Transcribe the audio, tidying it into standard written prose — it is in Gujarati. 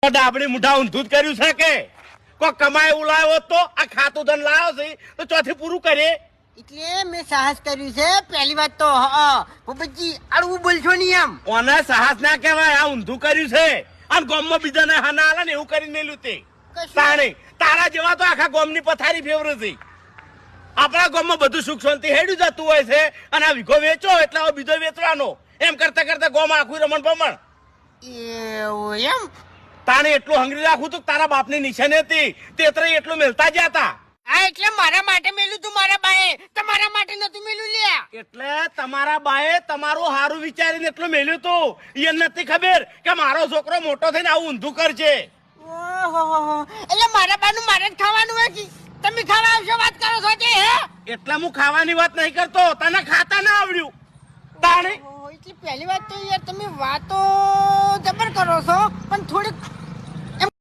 ડાબડી મુઠા ઊંધું જ કર્યું છે કે કોઈ કમાય ઉલાયો તો આ ખાતું ધન લાવ્યો છે તો ચોથી પૂરું કરે એટલે મેં સાહસ કર્યું છે પહેલી વાત તો ભૂપતજી આડવું બોલશો નહીં એમ ઓને સાહસ ના કહેવાય આ ઊંધું કર્યું છે અને ગામમાં બીજાને હાના આલે ને એવું કરીને મેલ્યું તે તાણે તારા જેવા તો આખા ગામની પથારી ફેવરે છે આપણા ગામમાં બધું સુખ શાંતિ હેડ્યું જતું હોય છે અને આ વીઘો વેચો એટલે હવે બીજો વેચવાનો એમ કરતા કરતા ગામ આખું રમણ ભમણ એવું એમ તાણે એટલું હંગરી રાખું તો તારા બાપની નિશાની હતી તેતરે એટલું મેલતા જ હતા હા એટલે મારા માટે મેલું તું મારા બાએ તમારા માટે નતું મેલું લ્યા એટલે તમારા બાએ તમારું હારું વિચારીને એટલું મેલ્યું તું એ નથી ખબર કે મારો છોકરો મોટો થઈને આવું ઊંધું કરશે ઓહો એટલે મારા બાનું મારે જ ખાવાનું હોય કે તમે ખાવા આવશો વાત કરો છો તે હે એટલે હું ખાવાની વાત નહીં કરતો તને ખાતા ના આવડ્યું તાણે એટલે પહેલી વાત તો યાર તમે વાતો જબર કરો છો પણ થોડીક